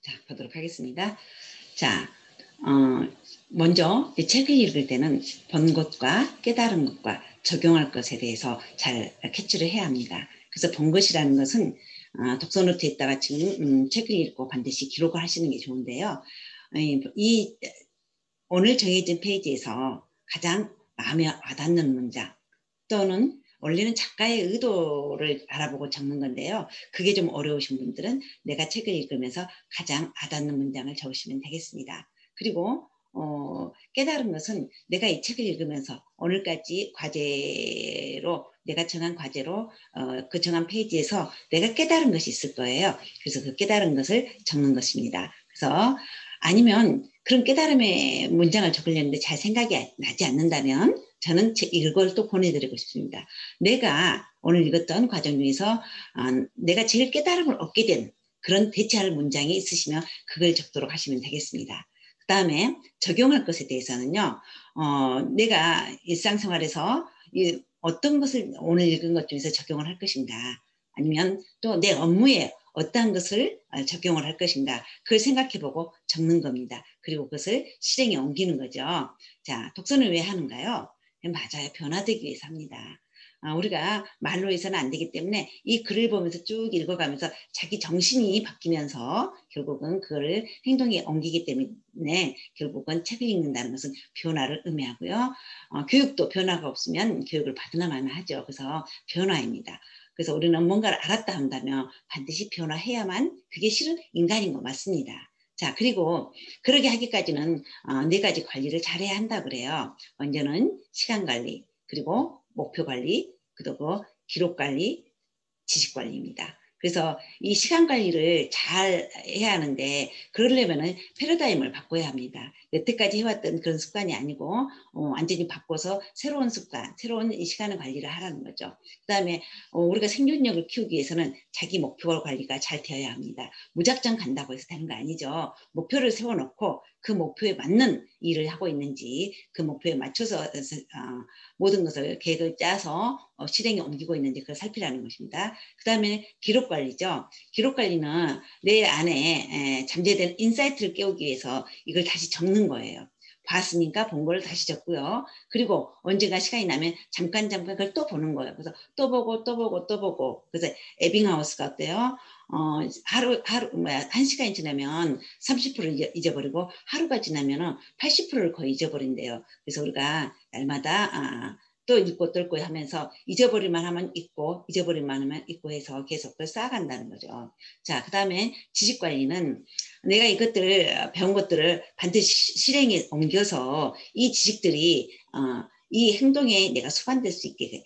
자, 보도록 하겠습니다. 자, 먼저 이 책을 읽을 때는 본 것과 깨달은 것과 적용할 것에 대해서 잘 캐치를 해야 합니다. 그래서 본 것이라는 것은 독서 노트에다가 지금 책을 읽고 반드시 기록을 하시는 게 좋은데요. 이 오늘 정해진 페이지에서 가장 마음에 와닿는 문장 또는 원래는 작가의 의도를 알아보고 적는 건데요. 그게 좀 어려우신 분들은 내가 책을 읽으면서 가장 와닿는 문장을 적으시면 되겠습니다. 그리고 깨달은 것은 내가 이 책을 읽으면서 오늘까지 과제로 내가 정한 과제로 그 정한 페이지에서 내가 깨달은 것이 있을 거예요. 그래서 그 깨달은 것을 적는 것입니다. 그래서 아니면 그런 깨달음의 문장을 적으려는데 잘 생각이 나지 않는다면 저는 이걸 또 보내드리고 싶습니다. 내가 오늘 읽었던 과정 중에서 내가 제일 깨달음을 얻게 된 그런 대체할 문장이 있으시면 그걸 적도록 하시면 되겠습니다. 그 다음에 적용할 것에 대해서는요. 내가 일상생활에서 어떤 것을 오늘 읽은 것 중에서 적용을 할 것인가 아니면 또 내 업무에 어떠한 것을 적용을 할 것인가 그걸 생각해보고 적는 겁니다. 그리고 그것을 실행에 옮기는 거죠. 자, 독서는 왜 하는가요? 맞아요. 변화되기 위해서 합니다. 우리가 말로 해서는 안 되기 때문에 이 글을 보면서 쭉 읽어가면서 자기 정신이 바뀌면서 결국은 그거를 행동에 옮기기 때문에 결국은 책을 읽는다는 것은 변화를 의미하고요. 교육도 변화가 없으면 교육을 받으나 마나 하죠. 그래서 변화입니다. 그래서 우리는 뭔가를 알았다 한다면 반드시 변화해야만 그게 실은 인간인 거 맞습니다. 자, 그리고 그러게 하기까지는 네 가지 관리를 잘해야 한다 그래요. 먼저는 시간 관리, 그리고 목표 관리, 그리고 기록 관리, 지식 관리입니다. 그래서 이 시간 관리를 잘 해야 하는데 그러려면은 패러다임을 바꿔야 합니다. 여태까지 해왔던 그런 습관이 아니고 완전히 바꿔서 새로운 습관, 새로운 이 시간을 관리를 하라는 거죠. 그다음에 우리가 생존력을 키우기 위해서는 자기 목표 관리가 잘 되어야 합니다. 무작정 간다고 해서 되는 거 아니죠. 목표를 세워놓고 그 목표에 맞는 일을 하고 있는지 그 목표에 맞춰서 모든 것을 계획을 짜서 실행에 옮기고 있는지 그걸 살피라는 것입니다. 그 다음에 기록 관리죠. 기록 관리는 내 안에 잠재된 인사이트를 깨우기 위해서 이걸 다시 적는 거예요. 봤으니까 본 걸 다시 적고요. 그리고 언젠가 시간이 나면 잠깐 그걸 또 보는 거예요. 그래서 또 보고 또 보고 또 보고. 그래서 에빙하우스가 어때요? 하루 한 시간이 지나면 30%를 잊어버리고 하루가 지나면 80%를 거의 잊어버린대요. 그래서 우리가 날마다 또 읽고 또 읽고 하면서 잊어버릴만 하면 잊고 잊어버릴만 하면 잊고 해서 계속 또 쌓아간다는 거죠. 자, 그 다음에 지식관리는 내가 이것들을 배운 것들을 반드시 실행에 옮겨서 이 지식들이 이 행동에 내가 수반될 수 있게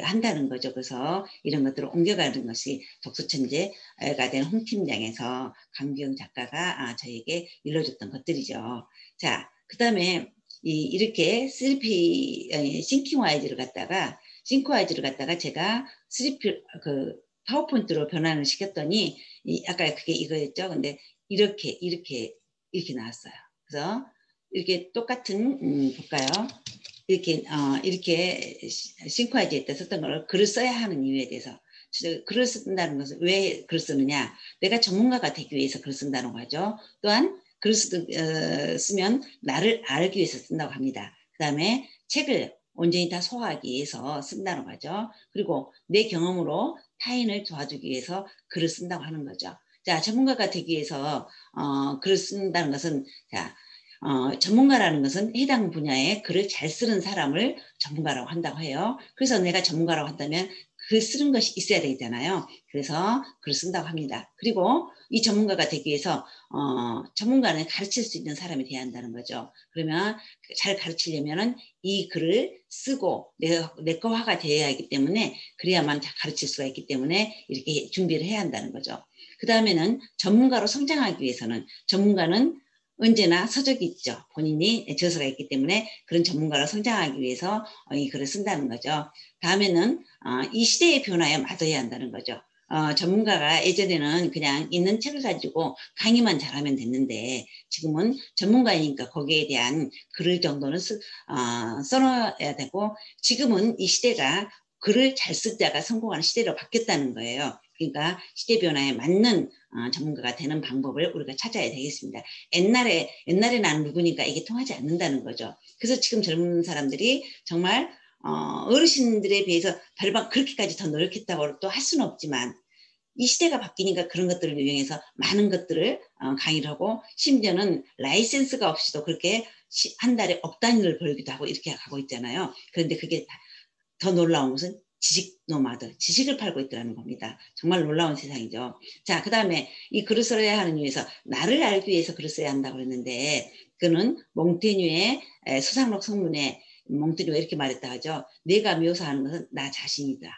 한다는 거죠. 그래서 이런 것들을 옮겨가는 것이 독서천재가 된 홍 팀장에서 강규영 작가가 저에게 일러줬던 것들이죠. 자, 그 다음에 이렇게 3P 싱크와이즈를 갖다가 제가 3P 파워포인트로 변환을 시켰더니 아까 그게 이거였죠. 근데 이렇게 나왔어요. 그래서 이렇게 똑같은 볼까요? 이렇게 싱크와이즈에 썼던 걸 글을 써야 하는 이유에 대해서 글을 쓴다는 것은 왜 글을 쓰느냐? 내가 전문가가 되기 위해서 글을 쓴다는 거죠. 또한 글을 쓰면 나를 알기 위해서 쓴다고 합니다. 그 다음에 책을 온전히 다 소화하기 위해서 쓴다는 거죠. 그리고 내 경험으로 타인을 도와주기 위해서 글을 쓴다고 하는 거죠. 자, 전문가가 되기 위해서 글을 쓴다는 것은 자, 전문가라는 것은 해당 분야에 글을 잘 쓰는 사람을 전문가라고 한다고 해요. 그래서 내가 전문가라고 한다면 글 쓰는 것이 있어야 되잖아요. 그래서 글을 쓴다고 합니다. 그리고 이 전문가가 되기 위해서 전문가는 가르칠 수 있는 사람이 돼야 한다는 거죠. 그러면 잘 가르치려면은 이 글을 쓰고 내 거화가 되어야 하기 때문에 그래야만 가르칠 수가 있기 때문에 이렇게 준비를 해야 한다는 거죠. 그 다음에는 전문가로 성장하기 위해서는 전문가는 언제나 서적이 있죠. 본인이 저서가 있기 때문에 그런 전문가로 성장하기 위해서 이 글을 쓴다는 거죠. 다음에는 이 시대의 변화에 맞아야 한다는 거죠. 전문가가 예전에는 그냥 있는 책을 가지고 강의만 잘하면 됐는데 지금은 전문가이니까 거기에 대한 글을 정도는 써놔야 되고 지금은 이 시대가 글을 잘 쓰다가 성공하는 시대로 바뀌었다는 거예요. 그러니까 시대 변화에 맞는 전문가가 되는 방법을 우리가 찾아야 되겠습니다. 옛날에 나는 누구니까 이게 통하지 않는다는 거죠. 그래서 지금 젊은 사람들이 정말 어르신들에 비해서 별반 그렇게까지 더 노력했다고 또 할 수는 없지만 이 시대가 바뀌니까 그런 것들을 이용해서 많은 것들을 강의를 하고 심지어는 라이센스가 없이도 그렇게 한 달에 억 단위를 벌기도 하고 이렇게 가고 있잖아요. 그런데 그게 더 놀라운 것은 지식 노마드, 지식을 팔고 있다는 겁니다. 정말 놀라운 세상이죠. 자, 그 다음에 이 글을 써야 하는 이유에서 나를 알기 위해서 글을 써야 한다고 그랬는데 그는 몽테뉴의 수상록 성문에 몽테뉴가 이렇게 말했다 하죠. 내가 묘사하는 것은 나 자신이다.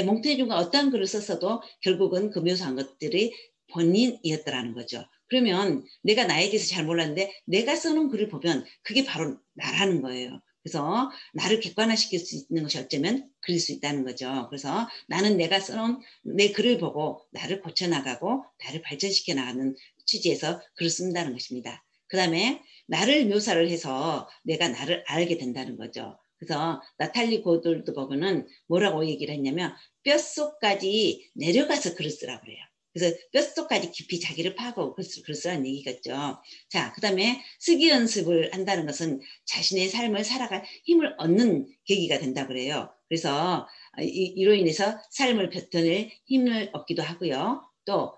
몽테뉴가 어떤 글을 썼어도 결국은 그 묘사한 것들이 본인이었더라는 거죠. 그러면 내가 나에 대해서 잘 몰랐는데 내가 써놓은 글을 보면 그게 바로 나라는 거예요. 그래서 나를 객관화시킬 수 있는 것이 어쩌면 그릴 수 있다는 거죠. 그래서 나는 내가 써놓은 내 글을 보고 나를 고쳐나가고 나를 발전시켜 나가는 취지에서 글을 쓴다는 것입니다. 그 다음에 나를 묘사를 해서 내가 나를 알게 된다는 거죠. 그래서 나탈리 고돌드버그는 뭐라고 얘기를 했냐면 뼛속까지 내려가서 글을 쓰라고 그래요. 그래서 뼛속까지 깊이 자기를 파고 글을 쓰라는 얘기겠죠. 자, 그 다음에 쓰기 연습을 한다는 것은 자신의 삶을 살아갈 힘을 얻는 계기가 된다고 그래요. 그래서 이로 인해서 삶을 뱉어낼 힘을 얻기도 하고요. 또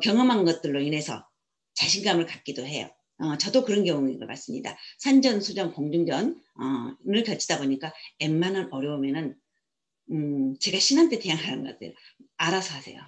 경험한 것들로 인해서 자신감을 갖기도 해요. 저도 그런 경우인 것 같습니다. 산전수전 공중전을 거치다 보니까 웬만한 어려우면은 제가 신한테 대항하는 것 같아요. 알아서 하세요.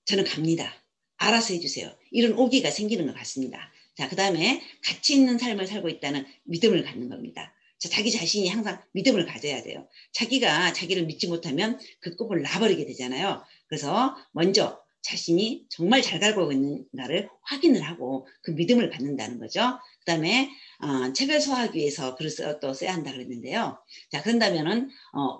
저는 갑니다. 알아서 해주세요. 이런 오기가 생기는 것 같습니다. 자, 그 다음에 가치 있는 삶을 살고 있다는 믿음을 갖는 겁니다. 자, 자기 자신이 항상 믿음을 가져야 돼요. 자기가 자기를 믿지 못하면 그 꿈을 놔버리게 되잖아요. 그래서 먼저 자신이 정말 잘 가고 있는가를 확인을 하고 그 믿음을 갖는다는 거죠. 그 다음에 책을 소화하기 위해서 글을 또 써야 한다 그랬는데요. 자, 그런다면은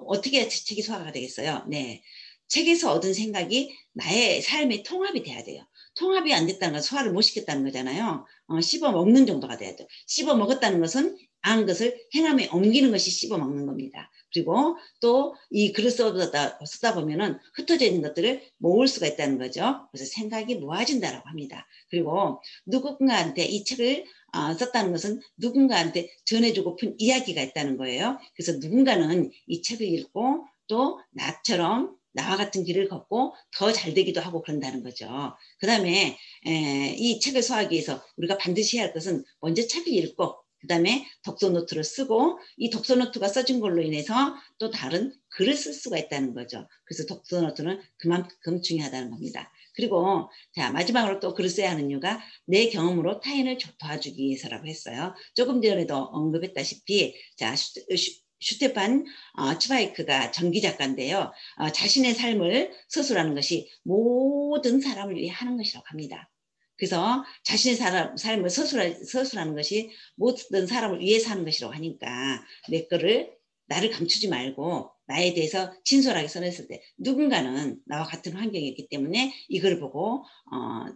어떻게 책이 소화가 되겠어요? 네, 책에서 얻은 생각이 나의 삶의 통합이 돼야 돼요. 통합이 안 됐다는 건 소화를 못 시켰다는 거잖아요. 씹어 먹는 정도가 돼야 돼요. 씹어 먹었다는 것은 안 것을 행함에 옮기는 것이 씹어 먹는 겁니다. 그리고 또 이 글을 쓰다 보면은 흩어져 있는 것들을 모을 수가 있다는 거죠. 그래서 생각이 모아진다라고 합니다. 그리고 누군가한테 이 책을 썼다는 것은 누군가한테 전해주고픈 이야기가 있다는 거예요. 그래서 누군가는 이 책을 읽고 또 나와 같은 길을 걷고 더 잘 되기도 하고 그런다는 거죠. 그 다음에 이 책을 소화하기 위해서 우리가 반드시 해야 할 것은 먼저 책을 읽고 그 다음에 독서 노트를 쓰고 이 독서 노트가 써진 걸로 인해서 또 다른 글을 쓸 수가 있다는 거죠. 그래서 독서 노트는 그만큼 중요하다는 겁니다. 그리고 자, 마지막으로 또 글을 써야 하는 이유가 내 경험으로 타인을 도와주기 위해서라고 했어요. 조금 전에도 언급했다시피 자, 슈테판 츠바이크가 전기 작가인데요. 자신의 삶을 서술하는 것이 모든 사람을 위해 하는 것이라고 합니다. 그래서 자신의 삶을 서술하는 것이 모든 사람을 위해서 하는 것이라고 하니까 내 거를 나를 감추지 말고 나에 대해서 진솔하게 써냈을 때 누군가는 나와 같은 환경이었기 때문에 이걸 보고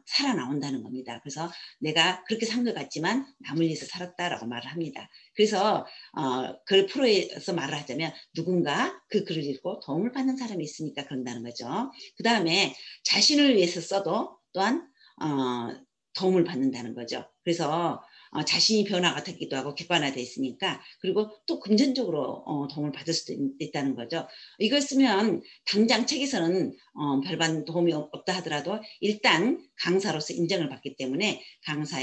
살아나온다는 겁니다. 그래서 내가 그렇게 산 것 같지만 남을 위해서 살았다라고 말을 합니다. 그래서 글 프로에서 말을 하자면 누군가 그 글을 읽고 도움을 받는 사람이 있으니까 그런다는 거죠. 그 다음에 자신을 위해서 써도 또한 도움을 받는다는 거죠. 그래서 자신이 변화가 되기도 하고 객관화되어 있으니까 그리고 또 금전적으로 도움을 받을 수도 있다는 거죠. 이걸 쓰면 당장 책에서는 별반 도움이 없다 하더라도 일단 강사로서 인정을 받기 때문에 강사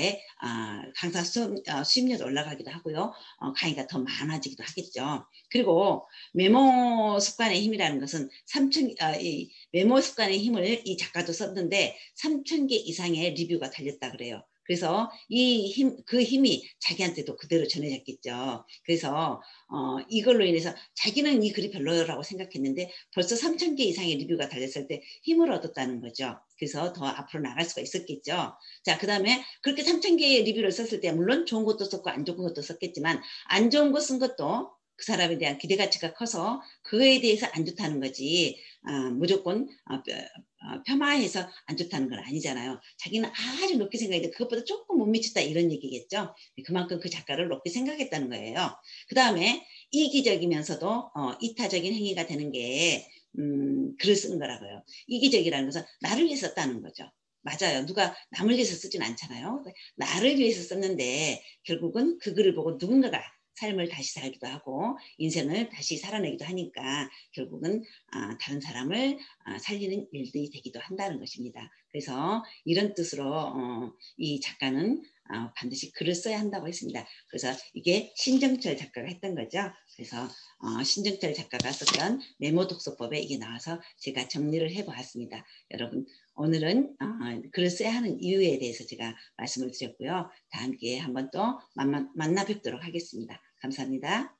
수입률이 올라가기도 하고요. 강의가 더 많아지기도 하겠죠. 그리고 메모 습관의 힘이라는 것은 이 메모 습관의 힘을 이 작가도 썼는데 3,000개 이상의 리뷰가 달렸다 그래요. 그래서 그 힘이 자기한테도 그대로 전해졌겠죠. 그래서 이걸로 인해서 자기는 이 글이 별로라고 생각했는데 벌써 3,000개 이상의 리뷰가 달렸을 때 힘을 얻었다는 거죠. 그래서 더 앞으로 나갈 수가 있었겠죠. 자, 그 다음에 그렇게 3,000개의 리뷰를 썼을 때 물론 좋은 것도 썼고 안 좋은 것도 썼겠지만 안 좋은 거 쓴 것도 그 사람에 대한 기대가치가 커서 그거에 대해서 안 좋다는 거지 무조건 폄하해서 안 좋다는 건 아니잖아요. 자기는 아주 높게 생각했는데 그것보다 조금 못 미쳤다 이런 얘기겠죠. 그만큼 그 작가를 높게 생각했다는 거예요. 그 다음에 이기적이면서도 이타적인 행위가 되는 게 글을 쓰는 거라고요. 이기적이라는 것은 나를 위해서 썼다는 거죠. 맞아요. 누가 남을 위해서 쓰진 않잖아요. 나를 위해서 썼는데 결국은 그 글을 보고 누군가가 삶을 다시 살기도 하고 인생을 다시 살아내기도 하니까 결국은 다른 사람을 살리는 일들이 되기도 한다는 것입니다. 그래서 이런 뜻으로 이 작가는 반드시 글을 써야 한다고 했습니다. 그래서 이게 신정철 작가가 했던 거죠. 그래서 신정철 작가가 썼던 메모 독서법에 이게 나와서 제가 정리를 해보았습니다. 여러분 오늘은 글을 써야 하는 이유에 대해서 제가 말씀을 드렸고요. 다음 기회에 한번 또 만나 뵙도록 하겠습니다. 감사합니다.